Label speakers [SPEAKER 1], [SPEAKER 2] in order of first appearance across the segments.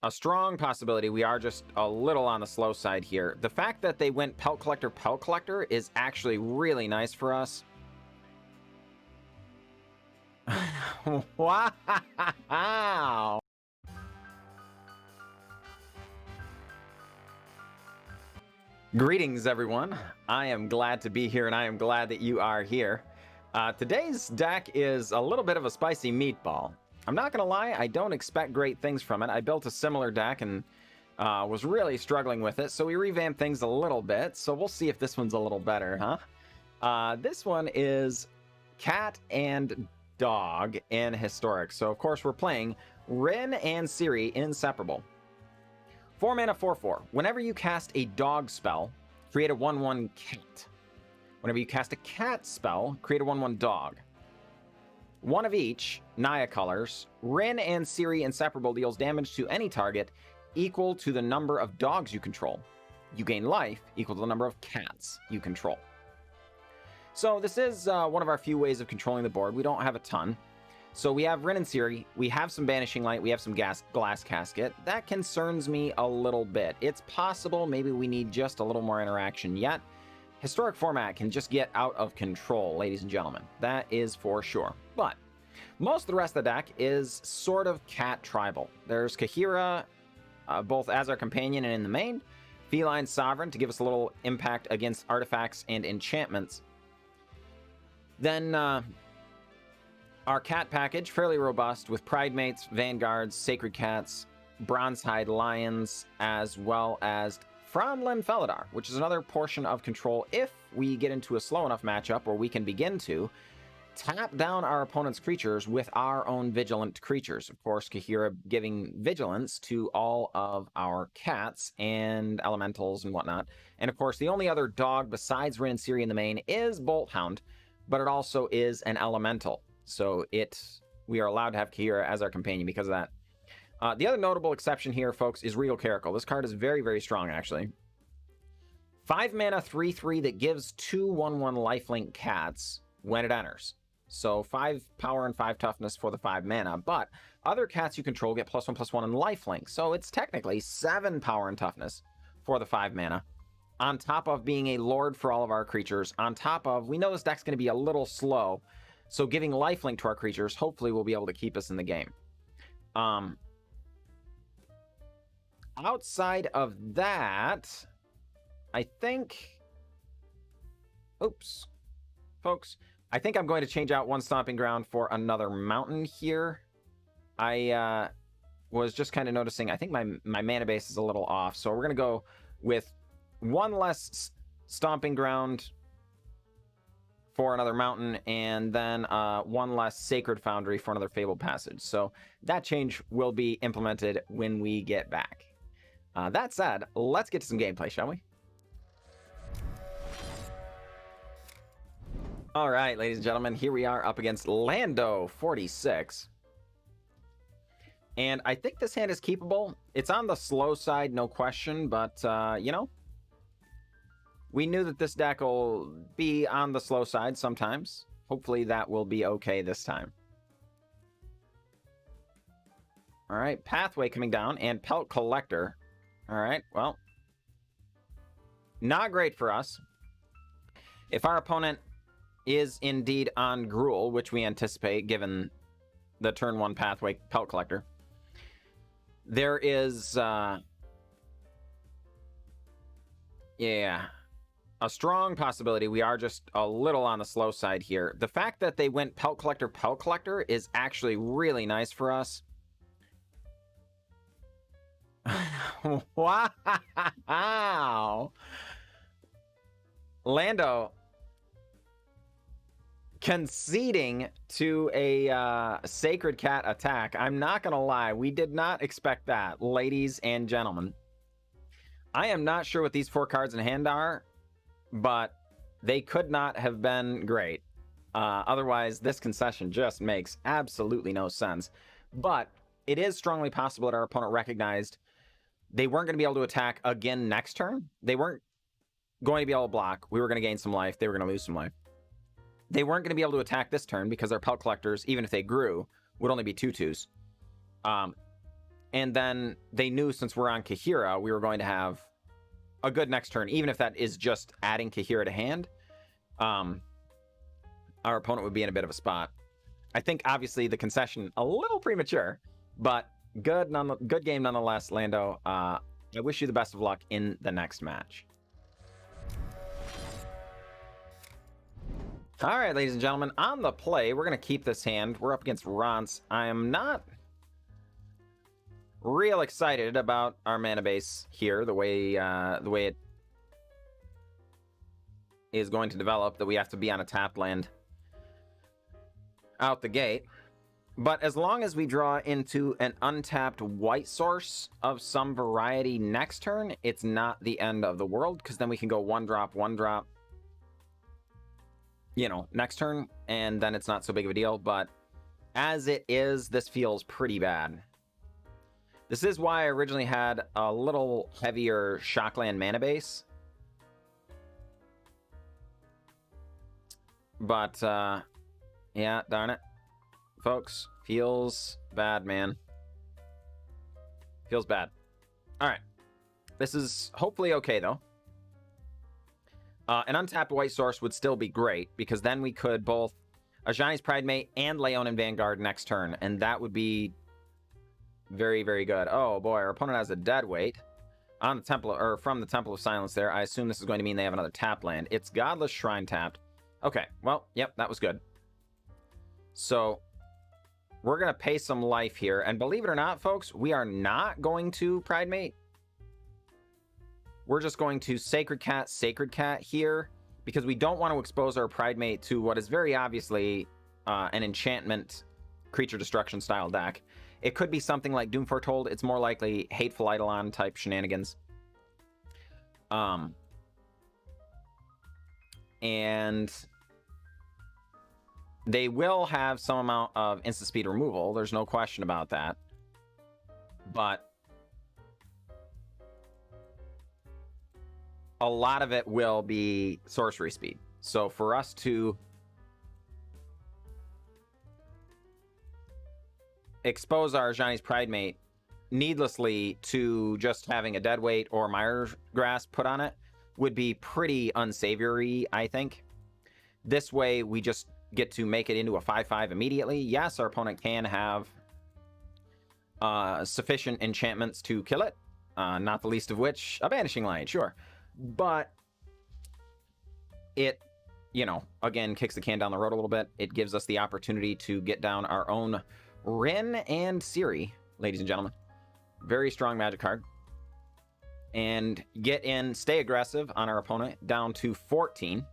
[SPEAKER 1] a strong possibility we are just a little on the slow side here. The fact that they went Pelt Collector is actually really nice for us. Wow! Greetings, everyone. I am glad to be here, and I am glad that you are here. Today's deck is a little bit of a spicy meatball. I'm not going to lie, I don't expect great things from it. I built a similar deck and was really struggling with it, so we revamped things a little bit. So we'll see if this one's a little better, huh? This one is Cat and Dog in Historic. So, of course, we're playing Rin and Seri Inseparable. 4 mana, 4/4. Whenever you cast a dog spell, create a 1/1 cat. Whenever you cast a cat spell, create a 1/1 dog. One of each, Naya colors. Rin and Seri Inseparable deals damage to any target equal to the number of dogs you control. You gain life equal to the number of cats you control. So this is one of our few ways of controlling the board. We don't have a ton. So we have Rin and Seri, we have some Banishing Light, we have some Glass Casket. That concerns me a little bit. It's possible maybe we need just a little more interaction yet. Historic format can just get out of control, ladies and gentlemen. That is for sure. But most of the rest of the deck is sort of cat tribal. There's Kaheera, both as our companion and in the main. Feline Sovereign to give us a little impact against artifacts and enchantments. Then our cat package, fairly robust, with Pridemates, Vanguards, Sacred Cats, Bronzehide Lions, as well as Frondland Felidar, which is another portion of control if we get into a slow enough matchup where we can begin to tap down our opponent's creatures with our own vigilant creatures. Of course, Kaheera giving vigilance to all of our cats and elementals and whatnot. And of course, the only other dog besides Rin and Seri in the main is Bolt Hound, but it also is an elemental. So we are allowed to have Kaheera as our companion because of that. The other notable exception here, folks, is Regal Caracal. This card is very, very strong, actually. 5 mana, 3/3 that gives 2 1/1 lifelink cats when it enters. So 5 power and 5 toughness for the 5 mana, but other cats you control get +1/+1 in lifelink. So it's technically 7 power and toughness for the 5 mana. On top of being a lord for all of our creatures, on top of, we know this deck's going to be a little slow, so giving lifelink to our creatures hopefully will be able to keep us in the game. Outside of that, I think... Oops. Folks, I think I'm going to change out one Stomping Ground for another mountain here. I was just kind of noticing, I think my mana base is a little off, so we're going to go with one less Stomping Ground for another mountain, and then one less Sacred Foundry for another Fabled Passage. So that change will be implemented when we get back. That said, let's get to some gameplay, shall we? All right, ladies and gentlemen, here we are up against Lando 46. And I think this hand is keepable. It's on the slow side, no question, but, you know, we knew that this deck will be on the slow side sometimes. Hopefully that will be okay this time. All right, Pathway coming down and Pelt Collector. All right, well, not great for us. If our opponent is indeed on Gruul, which we anticipate given the turn 1 Pathway Pelt Collector, there is, yeah, a strong possibility we are just a little on the slow side here. The fact that they went Pelt Collector is actually really nice for us. Wow! Lando conceding to a Sacred Cat attack. I'm not gonna lie, we did not expect that, ladies and gentlemen. I am not sure what these 4 cards in hand are, but they could not have been great. Otherwise, this concession just makes absolutely no sense. But it is strongly possible that our opponent recognized they weren't going to be able to attack again next turn. They weren't going to be able to block. We were going to gain some life. They were going to lose some life. They weren't going to be able to attack this turn because our Pelt Collectors, even if they grew, would only be 2/2s. And then they knew since we're on Kaheera, we were going to have a good next turn, even if that is just adding Kaheera to hand. Our opponent would be in a bit of a spot. I think, obviously, the concession a little premature, but good game nonetheless, Lando. I wish you the best of luck in the next match. All right, ladies and gentlemen, on the play, we're going to keep this hand. We're up against Rance. I am not real excited about our mana base here, the way it is going to develop, that we have to be on a tapped land out the gate. But as long as we draw into an untapped white source of some variety next turn, it's not the end of the world, because then we can go 1-drop, 1-drop, you know, next turn, and then it's not so big of a deal. But as it is, this feels pretty bad. This is why I originally had a little heavier Shockland mana base. But, yeah, darn it. Folks, feels bad, man. Feels bad. All right. This is hopefully okay, though. An untapped white source would still be great, because then we could both Ajani's Pridemate and Leonin Vanguard next turn, and that would be very, very good. Oh, boy, our opponent has a dead weight on the Temple, or from the Temple of Silence there. I assume this is going to mean they have another tap land. It's Godless Shrine tapped. Okay, well, yep, that was good. So we're going to pay some life here, and believe it or not, folks, we are not going to Pridemate. We're just going to Sacred Cat here, because we don't want to expose our Pridemate to what is very obviously an enchantment creature destruction style deck. It could be something like Doom Foretold. It's more likely Hateful Eidolon type shenanigans. And they will have some amount of instant speed removal. There's no question about that. But a lot of it will be sorcery speed. So for us to expose our Ajani's Pridemate needlessly to just having a deadweight or Mire Grasp put on it would be pretty unsavory, I think. This way, we just get to make it into a 5/5 immediately. Yes, our opponent can have sufficient enchantments to kill it, not the least of which a Banishing Light, sure. But it, you know, again, kicks the can down the road a little bit. It gives us the opportunity to get down our own Rin and Seri, ladies and gentlemen. Very strong Magic card. And get in, stay aggressive on our opponent, down to 14.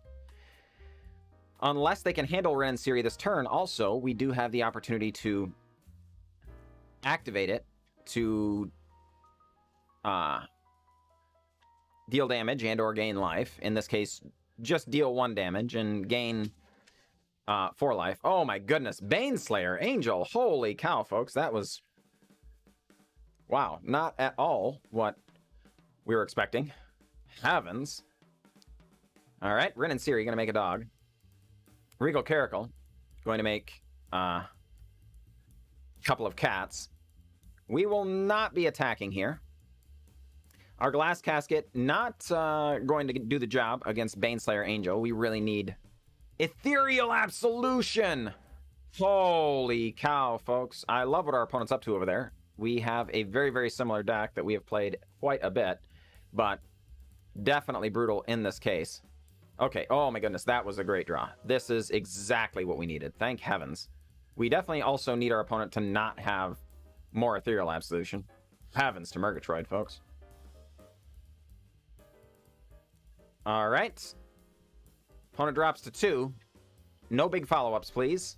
[SPEAKER 1] Unless they can handle Rin and Seri this turn, also, we do have the opportunity to activate it to deal damage and or gain life. In this case, just deal 1 damage and gain 4 life. Oh my goodness. Baneslayer Angel. Holy cow, folks. That was... wow. Not at all what we were expecting. Heavens. Alright. Rin and Seri going to make a dog. Regal Caracal going to make a couple of cats. We will not be attacking here. Our Glass Casket not going to do the job against Baneslayer Angel. We really need Ethereal Absolution. Holy cow, folks. I love what our opponent's up to over there. We have a very, very similar deck that we have played quite a bit, but definitely brutal in this case. Okay, oh my goodness, that was a great draw. This is exactly what we needed. Thank heavens. We definitely also need our opponent to not have more Ethereal Absolution. Heavens to Murgatroyd, folks. All right. Opponent drops to 2. No big follow-ups, please.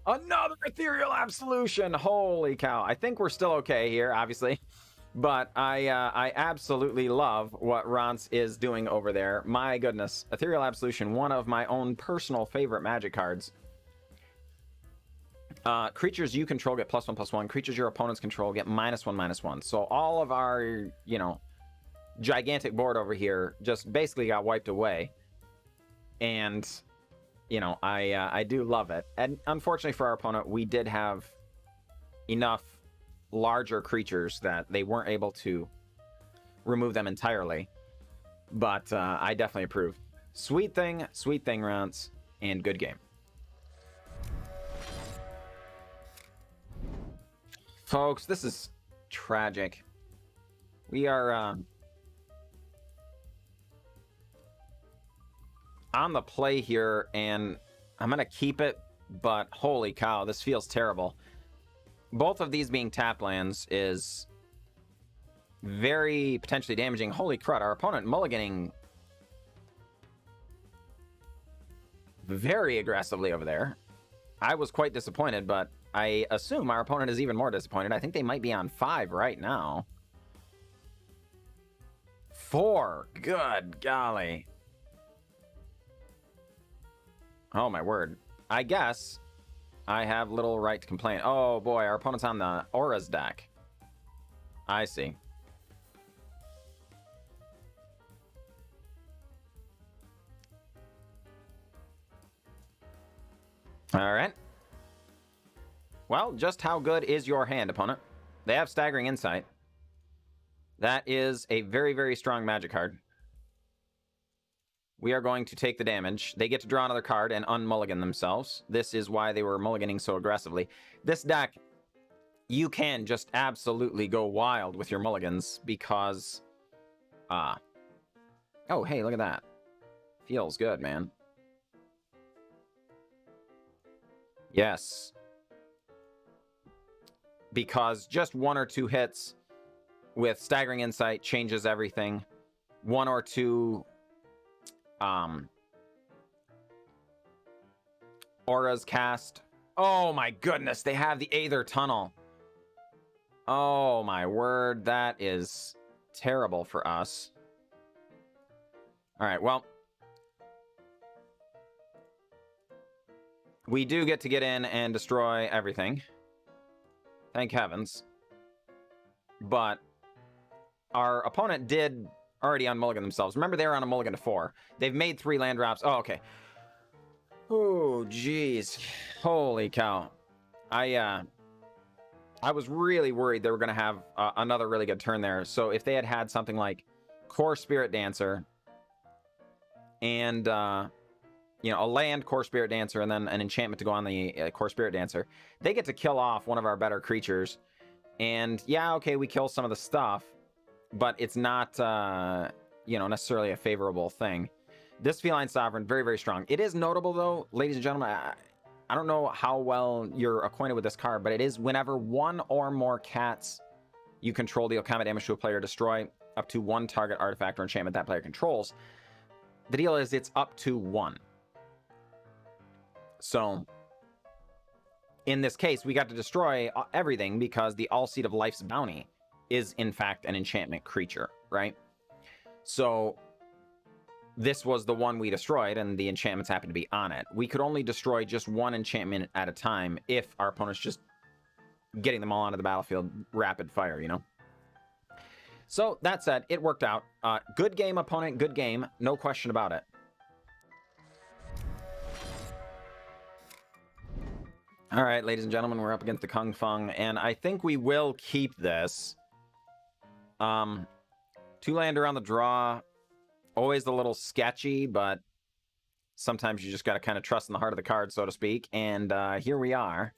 [SPEAKER 1] Another Ethereal Absolution. Holy cow. I think we're still okay here, obviously. But I absolutely love what Rance is doing over there. My goodness. Ethereal Absolution, one of my own personal favorite Magic cards. Creatures you control get +1/+1. Creatures your opponents control get -1/-1. So all of our, you know, gigantic board over here just basically got wiped away. And, you know, I do love it. And unfortunately for our opponent, we did have enough larger creatures that they weren't able to remove them entirely. But I definitely approve. Sweet thing, rounds, and good game. Folks, this is tragic. We are on the play here, and I'm going to keep it, but holy cow, this feels terrible. Both of these being tap lands is very potentially damaging. Holy crud, our opponent mulliganing very aggressively over there. I was quite disappointed, but I assume our opponent is even more disappointed. I think they might be on 5 right now. 4. Good golly. Oh, my word. I guess I have little right to complain. Oh, boy. Our opponent's on the Auras deck. I see. All right. Well, just how good is your hand, opponent? They have Staggering Insight. That is a very, very strong magic card. We are going to take the damage. They get to draw another card and unmulligan themselves. This is why they were mulliganing so aggressively. This deck, you can just absolutely go wild with your mulligans because... Oh, hey, look at that. Feels good, man. Yes. Because just 1 or 2 hits with Staggering Insight changes everything. 1 or 2... Auras cast. Oh my goodness, they have the Aether Tunnel. Oh my word, that is terrible for us. Alright, well. We do get to get in and destroy everything. Thank heavens. But our opponent did already unmulligan themselves. Remember, they were on a mulligan to 4. They've made 3 land drops. Oh, okay. Oh, jeez. Holy cow. I was really worried they were going to have another really good turn there. So if they had had something like Core Spirit Dancer and, you know, a land Core Spirit Dancer and then an enchantment to go on the Core Spirit Dancer, they get to kill off one of our better creatures. And, yeah, okay, we kill some of the stuff, but it's not, you know, necessarily a favorable thing. This Feline Sovereign, very, very strong. It is notable, though, ladies and gentlemen, I don't know how well you're acquainted with this card, but it is whenever 1 or more cats you control deal combat damage to a player, destroy up to 1 target artifact or enchantment that player controls. The deal is it's up to 1. So, in this case, we got to destroy everything because the All Seed of Life's Bounty is, in fact, an enchantment creature, right? So, this was the one we destroyed, and the enchantments happened to be on it. We could only destroy just 1 enchantment at a time if our opponent's just getting them all onto the battlefield rapid fire, you know? So, that said, it worked out. Good game, opponent, good game. No question about it. All right, ladies and gentlemen, we're up against the Kung Fung, and I think we will keep this. 2-lander on the draw, always a little sketchy, but sometimes you just got to kind of trust in the heart of the card, so to speak. And here we are,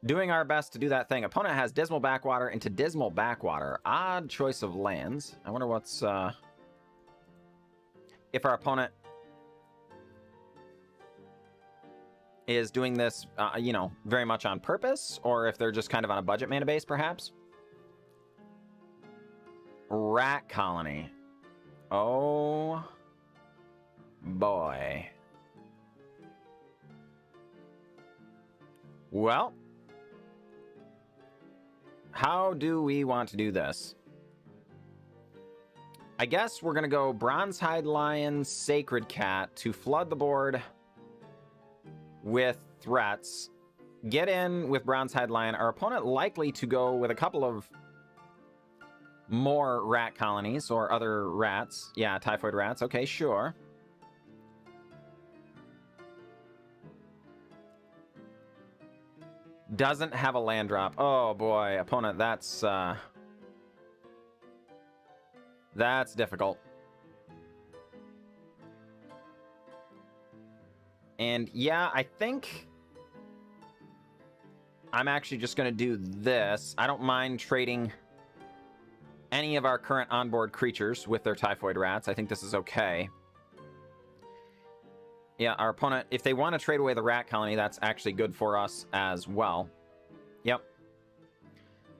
[SPEAKER 1] doing our best to do that thing. Opponent has Dismal Backwater into Dismal Backwater. Odd choice of lands. I wonder what's... if our opponent is doing this, you know, very much on purpose, or if they're just kind of on a budget mana base, perhaps. Rat Colony. Oh, boy. Well, how do we want to do this? I guess we're going to go Bronzehide Lion, Sacred Cat to flood the board with threats. Get in with Bronzehide Lion. Our opponent likely to go with a couple of more rat colonies or other rats. Yeah, typhoid rats. Okay, sure. Doesn't have a land drop. Oh boy, opponent, that's difficult. And yeah, I think I'm actually just going to do this. I don't mind trading any of our current onboard creatures with their typhoid rats. I think this is okay. Yeah, our opponent, if they want to trade away the rat colony, that's actually good for us as well. Yep.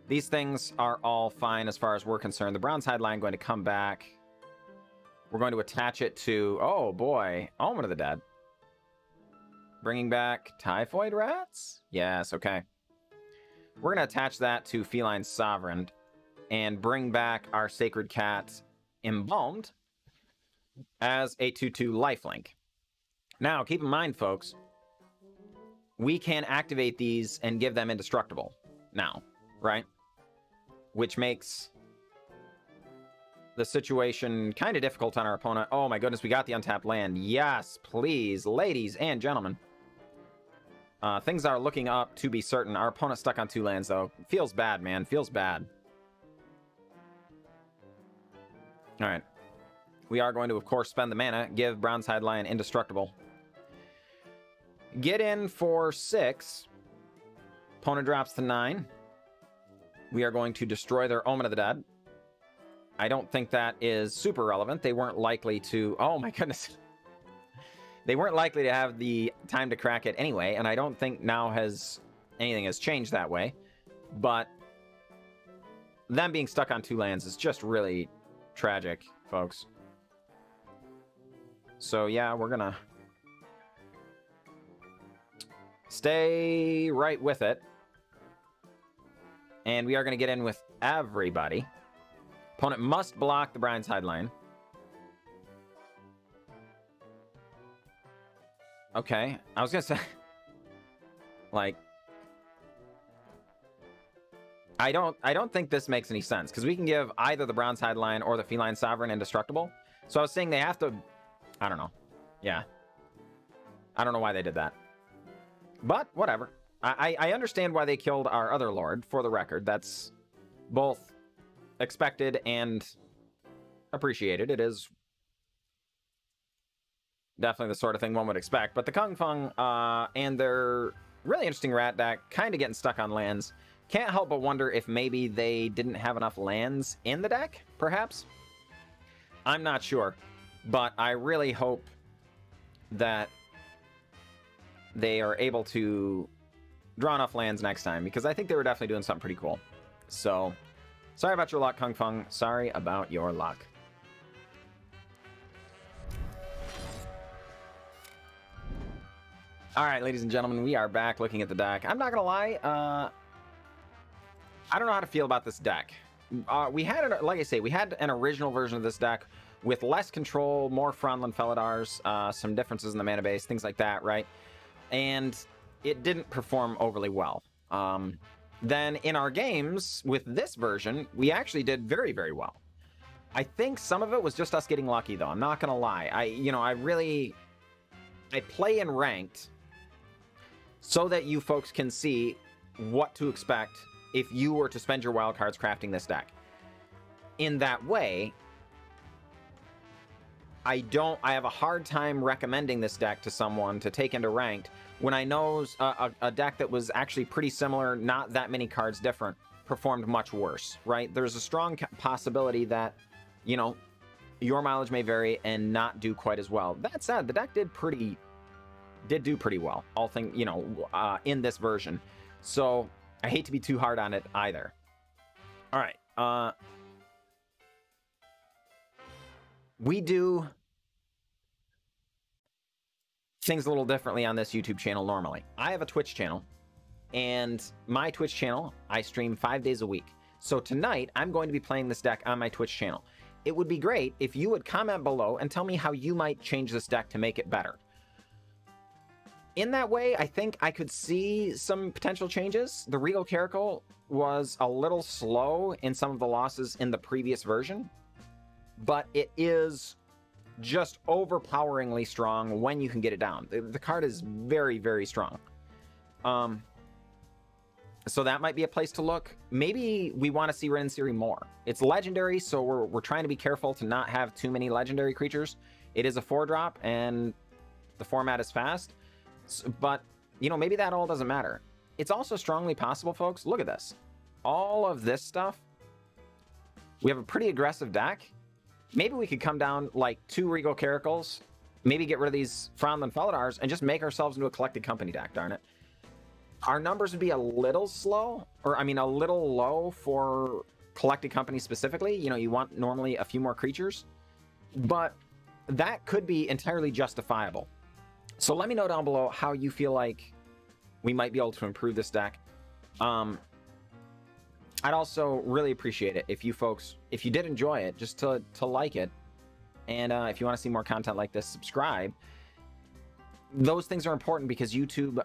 [SPEAKER 1] These things are all fine as far as we're concerned. The Bronzehide Lion going to come back. We're going to attach it to, oh boy, Omen of the Dead. Bringing back typhoid rats? Yes, okay. We're going to attach that to Feline Sovereign and bring back our Sacred Cat Embalmed as a 2/2 lifelink. Now, keep in mind, folks, we can activate these and give them indestructible now, right? Which makes the situation kind of difficult on our opponent. Oh my goodness, we got the untapped land. Yes, please, ladies and gentlemen. Things are looking up to be certain. Our opponent stuck on 2 lands, though. Feels bad, man. Feels bad. All right. We are going to, of course, spend the mana, give Bronzehide Lion indestructible. Get in for 6. Opponent drops to 9. We are going to destroy their Omen of the Dead. I don't think that is super relevant. They weren't likely to... Oh, my goodness. They weren't likely to have the time to crack it anyway, and I don't think now anything has changed that way. But them being stuck on 2 lands is just really tragic, folks. So yeah, we're gonna stay right with it. And we are gonna get in with everybody. Opponent must block the Bronzehide Lion. Okay, I was gonna say, like, I don't think this makes any sense, because we can give either the Bronzehide Lion or the Feline Sovereign indestructible. So I was saying they have to, I don't know. Yeah. I don't know why they did that. But, whatever. I understand why they killed our other lord, for the record. That's both expected and appreciated. It is definitely the sort of thing one would expect. But the Kung Fung and their really interesting rat deck kind of getting stuck on lands. Can't help but wonder if maybe they didn't have enough lands in the deck, perhaps? I'm not sure. But I really hope that they are able to draw enough lands next time, because I think they were definitely doing something pretty cool. So, sorry about your luck, Kung Fung. Sorry about your luck. All right, ladies and gentlemen, we are back looking at the deck. I'm not going to lie, I don't know how to feel about this deck. We had, like I say, we had an original version of this deck with less control, more Frondland Felidars, some differences in the mana base, things like that, right? And it didn't perform overly well. Then in our games with this version, we actually did very, very well. I think some of it was just us getting lucky, though. I'm not going to lie. I play in ranked so that you folks can see what to expect if you were to spend your wildcards crafting this deck. In that way, I have a hard time recommending this deck to someone to take into ranked when I know a deck that was actually pretty similar, not that many cards different, performed much worse, right? There's a strong possibility that, you know, your mileage may vary and not do quite as well. That said, the deck did do pretty well, all things, you know, in this version. So I hate to be too hard on it either. All right. We do things a little differently on this YouTube channel normally. I have a Twitch channel, and my Twitch channel, I stream 5 days a week. So tonight, I'm going to be playing this deck on my Twitch channel. It would be great if you would comment below and tell me how you might change this deck to make it better. In that way, I think I could see some potential changes. The Regal Caracal was a little slow in some of the losses in the previous version, but it is just overpoweringly strong when you can get it down. The card is very, very strong. So that might be a place to look. Maybe we want to see Rin and Seri more. It's legendary, so we're trying to be careful to not have too many legendary creatures. It is a 4-drop, and the format is fast. But, you know, maybe that all doesn't matter. It's also strongly possible, folks. Look at this. All of this stuff. We have a pretty aggressive deck. Maybe we could come down like 2 Regal Caracals, maybe get rid of these Frondland Felidars, and just make ourselves into a Collected Company deck, darn it. Our numbers would be a little slow, or I mean a little low for Collected Company specifically. You know, you want normally a few more creatures, but that could be entirely justifiable. So let me know down below how you feel like we might be able to improve this deck. I'd also really appreciate it if you folks, if you did enjoy it, just to like it, and if you want to see more content like this, subscribe. Those things are important because YouTube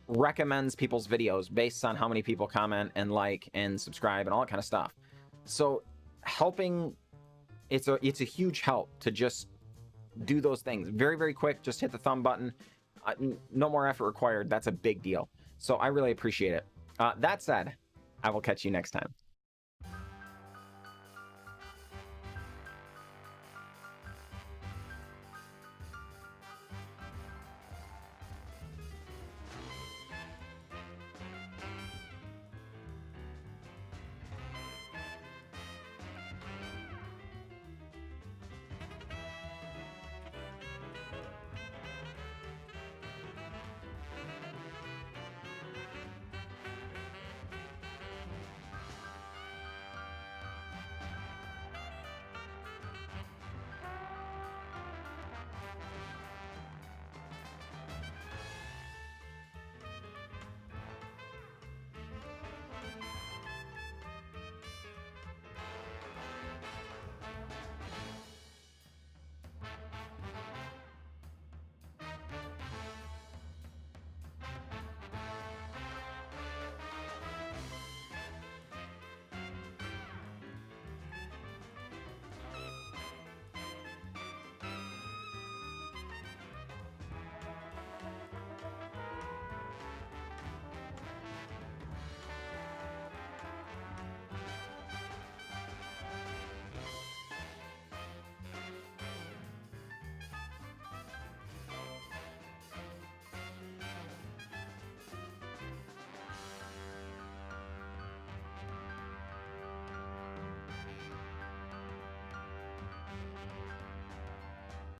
[SPEAKER 1] recommends people's videos based on how many people comment and like and subscribe and all that kind of stuff. So helping, it's a huge help to just do those things. Very, very quick. Just hit the thumb button. No more effort required. That's a big deal. So I really appreciate it. That said, I will catch you next time.